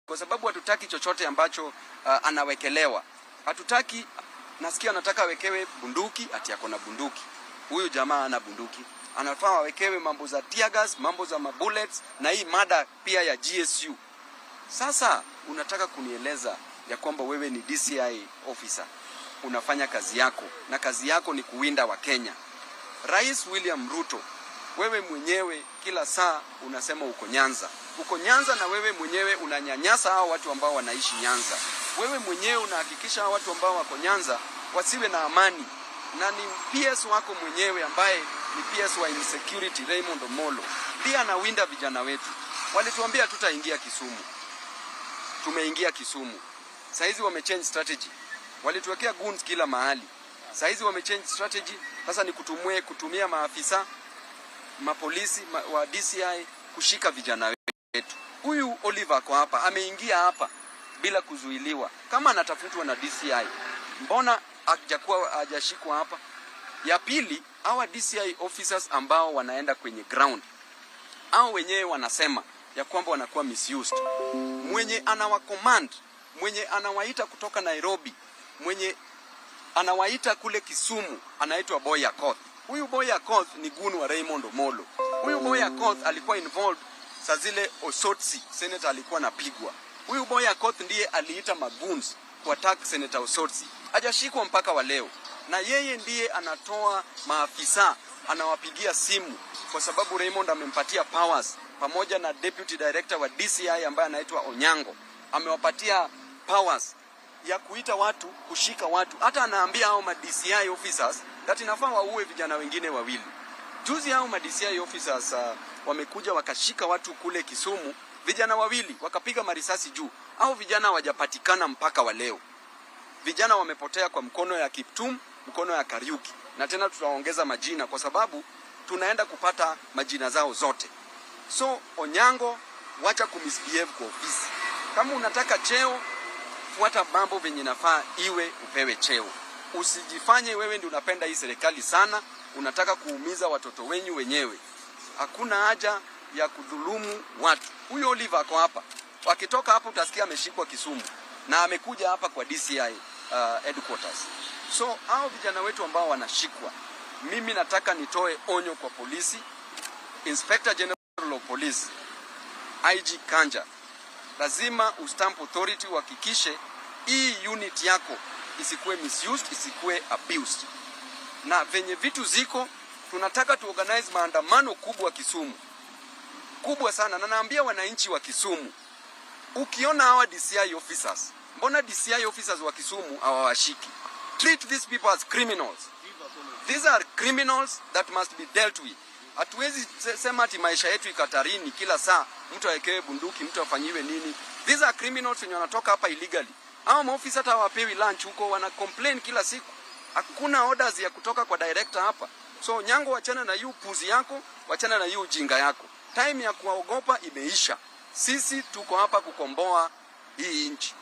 kwa sababu hatutaki chochote ambacho anawekelewa. Hatutaki, nasikia anataka awekewe bunduki, ati yako na bunduki. Huyu jamaa ana bunduki. Anafaa awekewe mambo za tear gas, mambo za mabullets na hii mada pia ya GSU. Sasa unataka kunieleza ya kwamba wewe ni DCI officer. Unafanya kazi yako na kazi yako ni kuwinda wa Kenya. Rais William Ruto, wewe mwenyewe kila saa unasema uko Nyanza. Uko Nyanza na wewe mwenyewe unanyanyasa hao watu ambao wanaishi Nyanza. Wewe mwenyewe unahakikisha hao watu ambao wako Nyanza wasiwe na amani. Na ni PS wako mwenyewe ambaye ni PS wa insecurity Raymond Omolo. Ndiye anawinda vijana wetu. Walituambia tutaingia Kisumu. Tumeingia Kisumu. Saizi wamechange strategy. Walituwekea goons kila mahali. Saizi wamechange strategy. Sasa ni kutumia maafisa mapolisi wa DCI kushika vijana wetu. Huyu Oliver kwa hapa ameingia hapa bila kuzuiliwa. Kama anatafutwa na DCI, mbona hajashikwa hapa? Ya pili, hawa DCI officers ambao wanaenda kwenye ground, hao wenyewe wanasema ya kwamba wanakuwa misused. Mwenye anawacommand, mwenye anawaita kutoka Nairobi, mwenye anawaita kule Kisumu, anaitwa Boya Koth. Huyu Boya Koth ni goon wa Raymond Omolo. Huyu Boya Koth alikuwa involved saa zile Osotsi, senator alikuwa anapigwa. Huyu Boya Koth ndiye aliita magoons kuattack Senator Osotsi. Hajashikwa mpaka wa leo. Na yeye ndiye anatoa maafisa, anawapigia simu kwa sababu Raymond amempatia powers pamoja na deputy director wa DCI ambaye anaitwa Onyango. Amewapatia powers ya kuita watu, kushika watu. Hata anaambia hao ma DCI officers that inafaa waue vijana wengine wawili. Juzi hao ma DCI officers wamekuja wakashika watu kule Kisumu, vijana wawili wakapiga marisasi juu. Hao vijana hawajapatikana mpaka wa leo. Vijana wamepotea kwa mkono ya Kiptum, mkono ya Kariuki. Na tena tutaongeza majina kwa sababu tunaenda kupata majina zao zote. So Onyango, wacha kumisbehave kwa ofisi. Kama unataka cheo, fuata mambo venye nafaa iwe upewe cheo. Usijifanye wewe ndio unapenda hii serikali sana, unataka kuumiza watoto wenyu wenyewe. Hakuna haja ya kudhulumu watu. Huyo Oliver ako hapa. Wakitoka hapo utasikia ameshikwa Kisumu na amekuja hapa kwa DCI headquarters. So hao vijana wetu ambao wanashikwa, mimi nataka nitoe onyo kwa polisi, Inspector General of Police, IG Kanja. Lazima ustamp authority uhakikishe hii unit yako isikuwe misused, isikuwe abused. Na venye vitu ziko, tunataka tuorganize maandamano kubwa Kisumu. Kubwa sana. Na naambia wananchi wa Kisumu, ukiona hawa DCI officers, mbona DCI officers wa Kisumu hawawashiki? Treat these people as criminals. These are criminals that must be dealt with. Hatuwezi sema ati maisha yetu ikatarini kila saa mtu awekewe bunduki, mtu afanyiwe nini. These are criminals wenye wanatoka hapa illegally. Hao maofisa hata hawapewi lunch huko, wana complain kila siku. Hakuna orders ya kutoka kwa director hapa. So Nyango, wachana na hiyo puzi yako, wachana na hiyo ujinga yako. Time ya kuogopa imeisha. Sisi tuko hapa kukomboa hii nchi.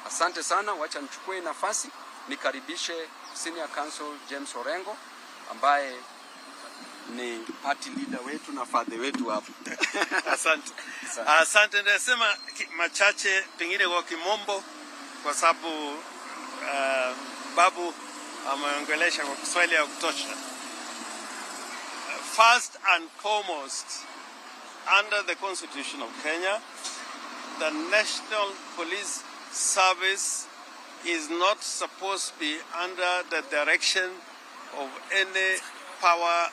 Asante sana, wacha nichukue nafasi nikaribishe Senior Counsel James Orengo ambaye ni party leader wetu na father wetu hapa. Asante. Asante, nasema machache pengine kwa kimombo kwa sababu Babu ameongelesha kwa Kiswahili ya kutosha. First and foremost, under the Constitution of Kenya, the National Police Service is not supposed to be under the direction of any power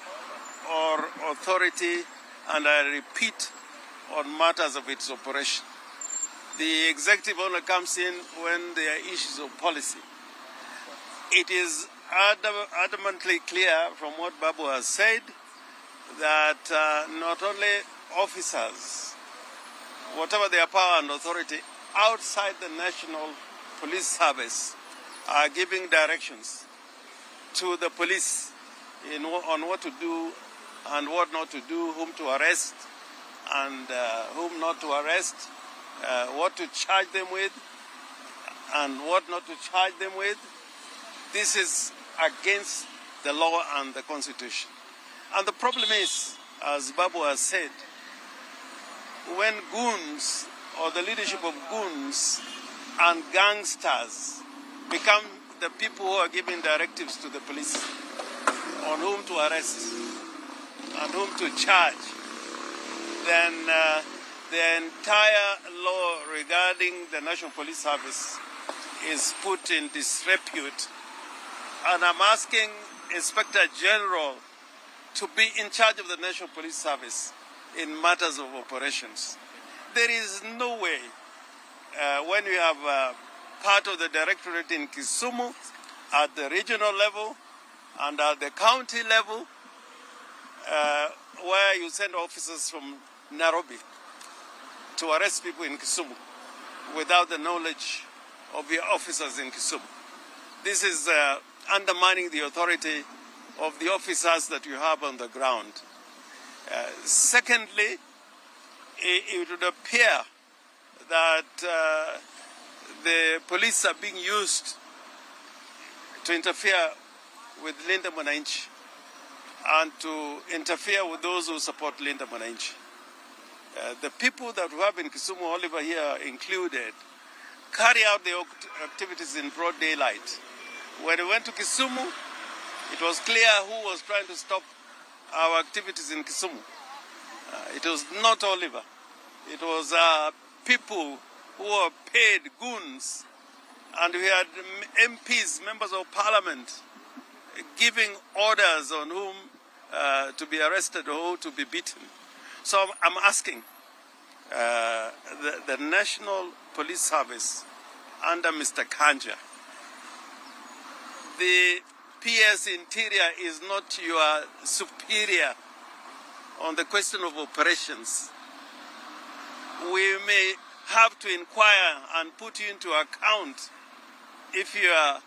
or authority, and I repeat, on matters of its operation. The executive only comes in when there are issues of policy. It is adamantly clear from what Babu has said that not only officers, whatever their power and authority outside the National Police Service, are giving directions to the police on what to do and what not to do, whom to arrest and whom not to arrest, what to charge them with and what not to charge them with. This is against the law and the Constitution. And the problem is, as Babu has said, when goons or the leadership of goons and gangsters become the people who are giving directives to the police on whom to arrest and whom to charge, then the entire law regarding the National Police Service is put in disrepute. And I'm asking Inspector General to be in charge of the National Police Service in matters of operations. There is no way when you have part of the directorate in Kisumu at the regional level and at the county level, where you send officers from Nairobi to arrest people in Kisumu without the knowledge of your officers in Kisumu. This is undermining the authority of the officers that you have on the ground. Secondly, it would appear that the police are being used to interfere with Linda Mwananchi and to interfere with those who support Linda Mwananchi. The people that we have in Kisumu, Oliver here included, carry out their activities in broad daylight. When we went to Kisumu, it was clear who was trying to stop our activities in Kisumu. It was not Oliver. It was people who were paid goons, and we had MPs, members of parliament, giving orders on whom to be arrested or who to be beaten. So I'm asking the National Police Service under Mr. Kanja, the PS Interior is not your superior on the question of operations. We may have to inquire and put you into account if you are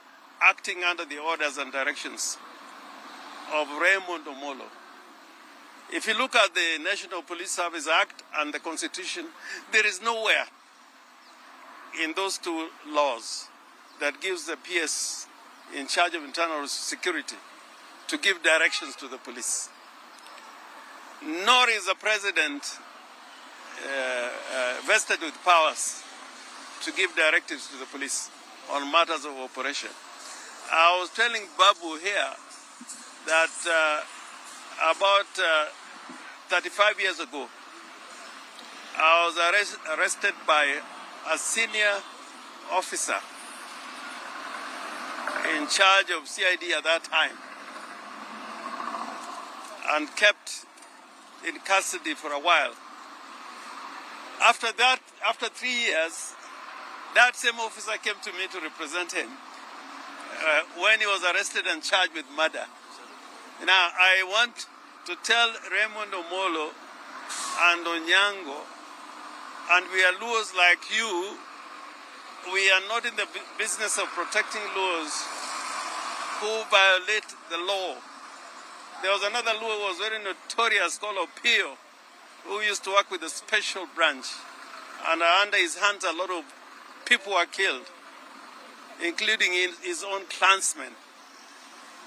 acting under the orders and directions of Raymond Omolo. If you look at the National Police Service Act and the Constitution, there is nowhere in those two laws that gives the PS in charge of internal security to give directions to the police. Nor is the president vested with powers to give directives to the police on matters of operation. I was telling Babu here that about 35 years ago, I was arrested by a senior officer in charge of CID at that time and kept in custody for a while. After that, after 3 years, that same officer came to me to represent him when he was arrested and charged with murder. Now, I want to tell Raymond Omolo and Onyango, and we are Luos like you, we are not in the business of protecting Luos who violate the law. There was another Luo who was very notorious called Opio, who used to work with a special branch, and under his hands a lot of people were killed, including his own clansmen.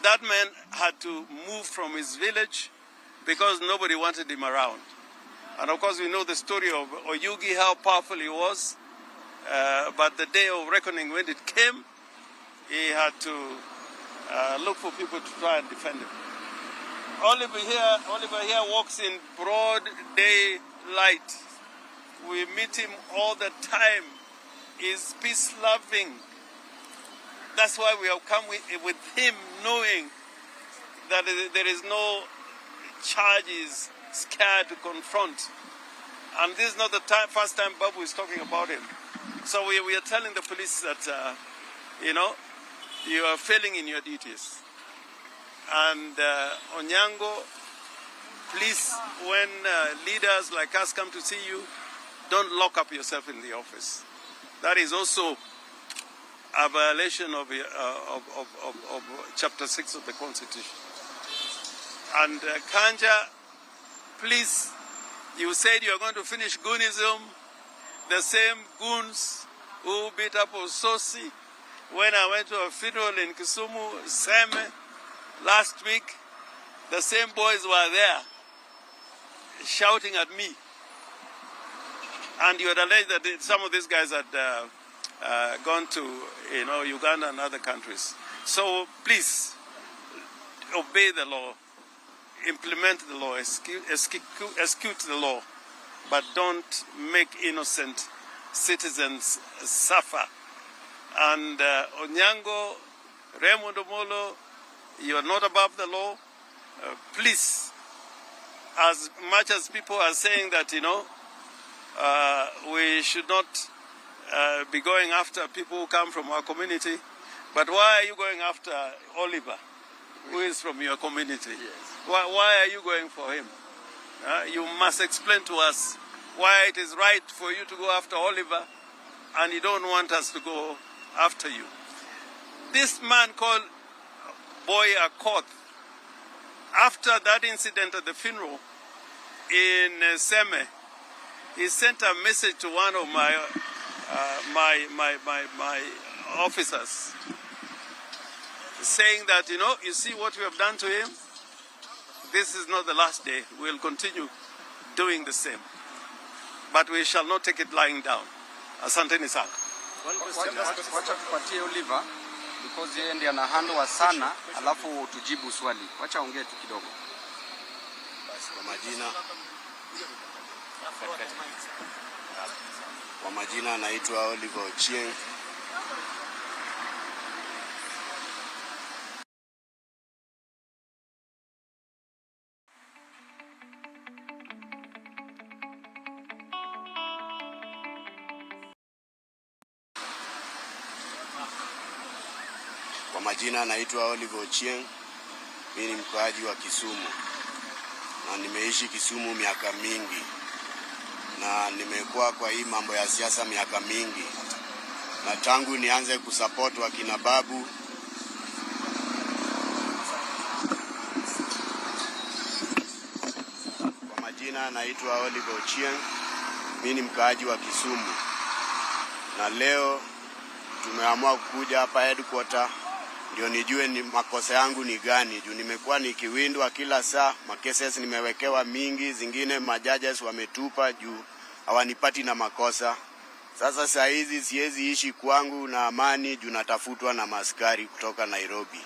That man had to move from his village because nobody wanted him around. And of course we know the story of Oyugi, how powerful he was, but the day of reckoning, when it came, he had to look for people to try and defend him. Oliver here walks in broad daylight. We meet him all the time. He's peace-loving. That's why we have come with him, knowing that there is no charges scared to confront. And this is not the first time Babu is talking about him. So we are telling the police that, you are failing in your duties. And Onyango, please, when leaders like us come to see you, don't lock up yourself in the office. That is also a violation of Chapter 6 of the Constitution. And Kanja, please, you said you are going to finish goonism, the same goons who beat up Ososi. When I went to a funeral in Kisumu, Seme, last week, the same boys were there shouting at me. And you had alleged that some of these guys had gone to, Uganda and other countries. So please, obey the law, implement the law, execute the law, but don't make innocent citizens suffer. And Onyango, Raymond Omolo, you are not above the law. Please, as much as people are saying that, we should not be going after people who come from our community, but why are you going after Oliver, who is from your community? Yes. Why are you going for him? You must explain to us why it is right for you to go after Oliver and you don't want us to go after you. This man called Boy Akoth, after that incident at the funeral in Seme, he sent a message to one of my officers saying that, you see what we have done to him? This is not the last day. We'll continue doing the same. But we shall not take it lying down. Asanteni sana. Wacha tupatie Oliver because yeye ndiye anahandwa sana, alafu tujibu swali. Wacha ongee tu kidogo. Basi kwa majina anaitwa Orengo Ochieng. Kwa majina anaitwa Orengo Ochieng. Mimi ni mkaaji wa Kisumu. Na nimeishi Kisumu miaka mingi. Na nimekuwa kwa hii mambo ya siasa miaka mingi. Na tangu nianze kusupport wakina Babu, kwa majina naitwa Orengo Ochieng. Mimi ni mkaaji wa Kisumu. Na leo tumeamua kuja hapa headquarter ndio nijue ni makosa yangu ni gani. Juu nimekuwa nikiwindwa kila saa, makeses nimewekewa mingi, zingine majudges wametupa juu hawanipati na makosa. Sasa saa hizi siwezi ishi kwangu na amani juu natafutwa na maskari kutoka Nairobi.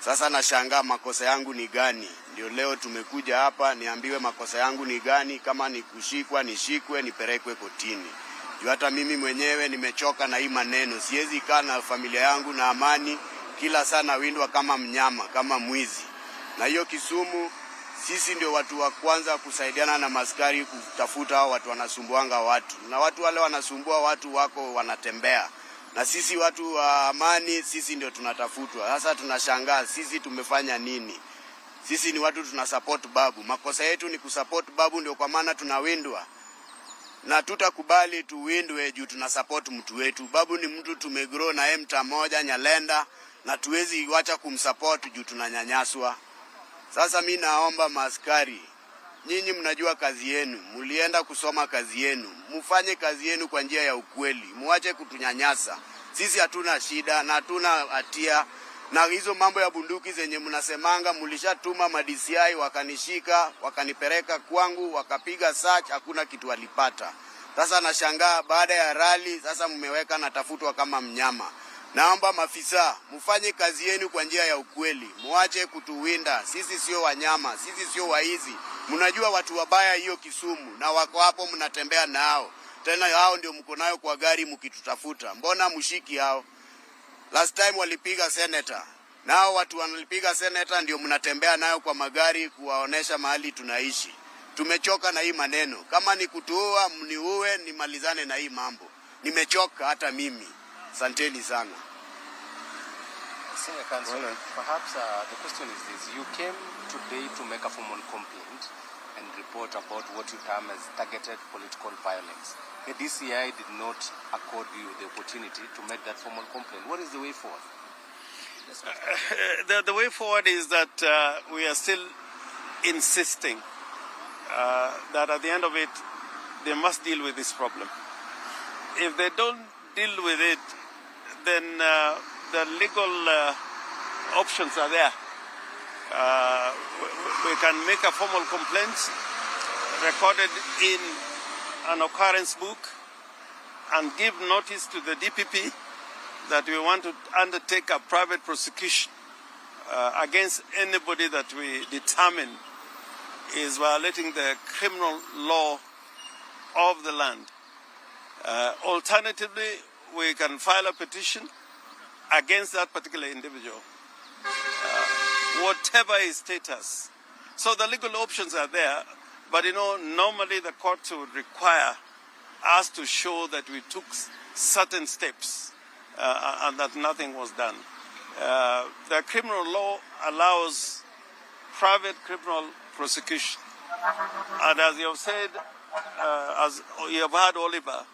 Sasa nashangaa makosa yangu ni gani. Ndio leo tumekuja hapa niambiwe makosa yangu ni gani, kama ni kushikwa nishikwe nipelekwe kotini. Juu hata mimi mwenyewe nimechoka na hii maneno. Siwezi kaa na familia yangu na amani, kila sana windwa kama mnyama, kama mwizi. Na hiyo Kisumu sisi ndio watu wa kwanza kusaidiana na maskari kutafuta hao watu wanasumbuanga watu. Na watu wale wanasumbua watu wako wanatembea. Na sisi watu wa amani, sisi ndio tunatafutwa. Sasa tunashangaa sisi tumefanya nini? Sisi ni watu tunasupport Babu. Makosa yetu ni kusupport Babu, ndio kwa maana tunawindwa. Na tutakubali tuwindwe juu tunasupport mtu wetu. Babu ni mtu tumegrow na mta moja Nyalenda, na tuwezi wacha kumsupport juu tunanyanyaswa. Sasa mimi naomba maskari, nyinyi mnajua kazi yenu, mulienda kusoma kazi yenu, mufanye kazi yenu kwa njia ya ukweli, muache kutunyanyasa. Sisi hatuna shida na hatuna hatia. Na hizo mambo ya bunduki zenye mnasemanga, mulishatuma ma DCI wakanishika, wakanipeleka kwangu, wakapiga search, hakuna kitu walipata. Sasa nashangaa baada ya rally sasa mmeweka natafutwa kama mnyama. Naomba maafisa mfanye kazi yenu kwa njia ya ukweli, muache kutuwinda. Sisi sio wanyama, sisi sio waizi. Mnajua watu wabaya hiyo Kisumu na wako hapo mnatembea nao. Tena hao ndio mko nayo kwa gari mkitutafuta. Mbona mshiki hao? Last time walipiga senator. Nao watu wanalipiga senator ndio mnatembea nayo kwa magari kuwaonesha mahali tunaishi. Tumechoka na hii maneno. Kama ni kutuua, mniue nimalizane na hii mambo. Nimechoka hata mimi. Asanteni sana. Senior Counsel, perhaps the question is this. You came today to make a formal complaint and report about what you term as targeted political violence. The DCI did not accord you the opportunity to make that formal complaint. What is the way forward? The way forward is that we are still insisting that at the end of it, they must deal with this problem. If they don't deal with it, then the legal options are there. We can make a formal complaint recorded in an occurrence book and give notice to the DPP that we want to undertake a private prosecution against anybody that we determine is violating the criminal law of the land. Alternatively, we can file a petition against that particular individual, whatever his status. So the legal options are there, but normally the courts would require us to show that we took certain steps and that nothing was done. The criminal law allows private criminal prosecution. And as you have said, as you have heard Oliver,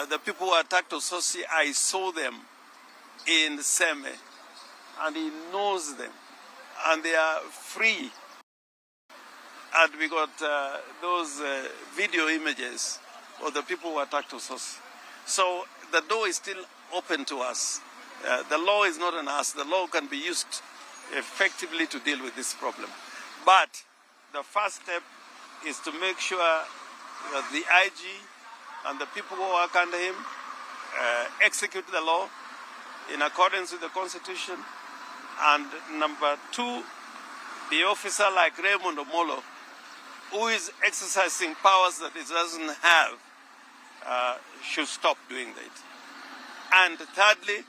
the people who attacked Ososi, I saw them in Seme, and he knows them, and they are free. And we got those video images of the people who attacked Ososi. So the door is still open to us. The law is not on us. The law can be used effectively to deal with this problem. But the first step is to make sure that the IG and the people who work under him execute the law in accordance with the Constitution. And number two, the officer like Raymond Omolo, who is exercising powers that he doesn't have, should stop doing that. And thirdly,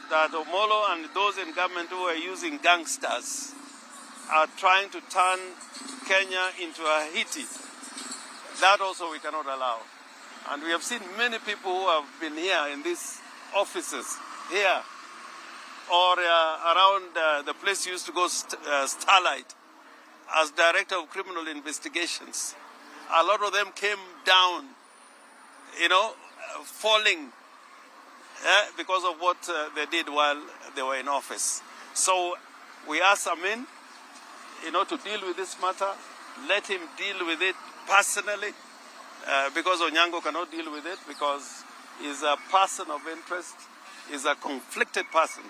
that Omolo and those in government who are using gangsters are trying to turn Kenya into a Haiti. That also we cannot allow. And we have seen many people who have been here in these offices, here, or around the place you used to go, Starlight, as Director of Criminal Investigations. A lot of them came down, falling because of what they did while they were in office. So we ask Amin, to deal with this matter. Let him deal with it personally, because Onyango cannot deal with it because he's a person of interest, he's a conflicted person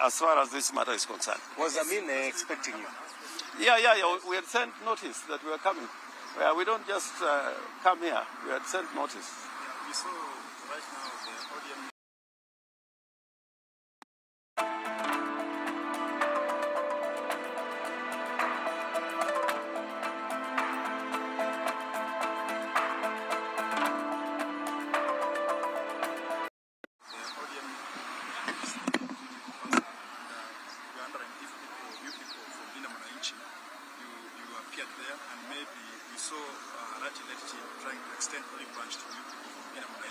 as far as this matter is concerned. Was Amin expecting you? Yeah. We had sent notice that we were coming. We don't just come here. We had sent notice. We saw right now the audience.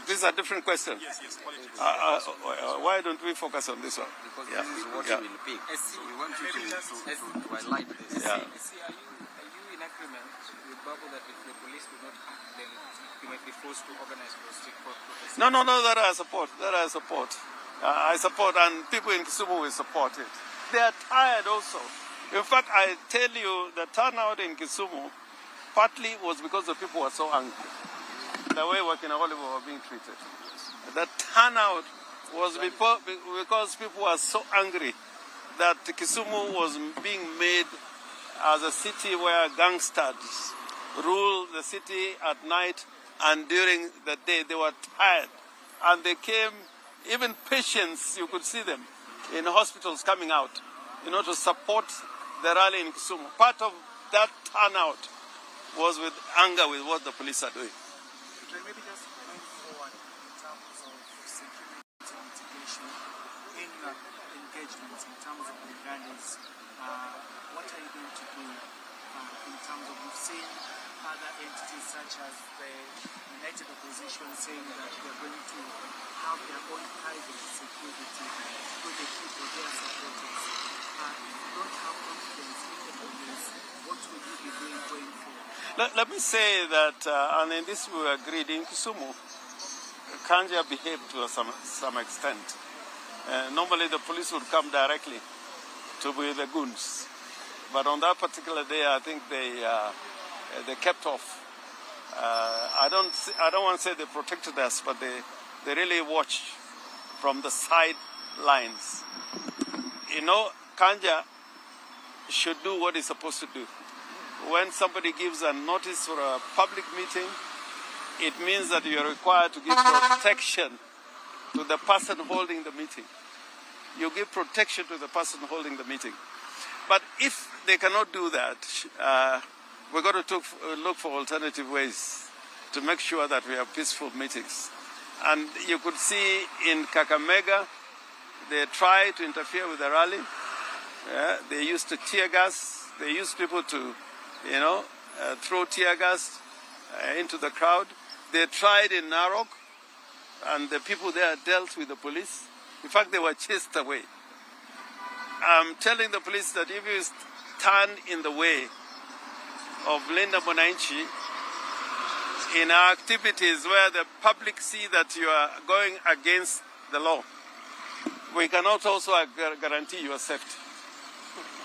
This is a different question. Yes, politics. Why don't we focus on this one? Because this is what you will pick. We want you to highlight this. Are you in agreement with Babu that if the police do not act, then you might be forced to organize protests? No, that I support. I support, and people in Kisumu will support it. They are tired also. In fact, I tell you, the turnout in Kisumu partly was because the people were so angry. The way Wakina Oliver were being treated. The turnout was because people were so angry that Kisumu was being made as a city where gangsters rule the city at night, and during the day they were tired. And they came, even patients, you could see them in hospitals coming out, to support the rally in Kisumu. Part of that turnout was with anger with what the police are doing. Maybe just going forward in terms of security mitigation in engagements, in terms of the rallies, what are you going to do in terms of, we've seen other entities such as the United Opposition saying that they're going to have their own private security for the people they are supporting. If you don't have confidence in the police, what will you be doing going forward? Let me say that, and in this we agreed, in Kisumu, Kanja behaved to some extent. Normally the police would come directly to be the goons. But on that particular day, I think they kept off. I don't want to say they protected us, but they really watched from the sidelines. Kanja should do what he's supposed to do. When somebody gives a notice for a public meeting, it means that you are required to give protection to the person holding the meeting. You give protection to the person holding the meeting. But if they cannot do that, we're going to look for alternative ways to make sure that we have peaceful meetings. And you could see in Kakamega, they tried to interfere with the rally. They used to tear gas. They used people to, throw tear gas into the crowd. They tried in Narok, and the people there dealt with the police. In fact, they were chased away. I'm telling the police that if you stand in the way of Linda Mwananchi in our activities where the public see that you are going against the law, we cannot also guarantee your safety.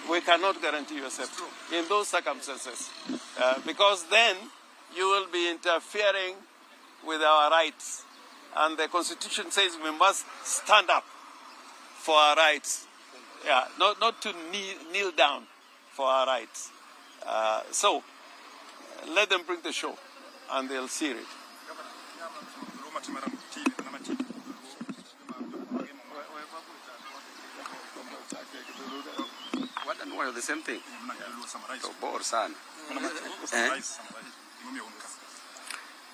We cannot guarantee your safety in those circumstances, because then you will be interfering with our rights. And the Constitution says we must stand up for our rights. Yeah, not to kneel down for our rights. So let them bring the show, and they'll see it. What and why the same thing? Bor sana.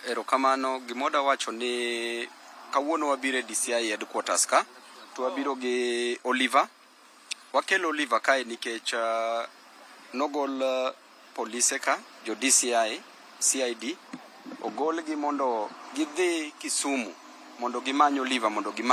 Erokamano gimoda wacho ni kawuono wabire DCI headquarters ka to wabiro gi Oliver. Wakelo Oliver kae nikech nogol police ka jo DCI CID ogol gi mondo gidhi Kisumu mondo gimany Oliver mondo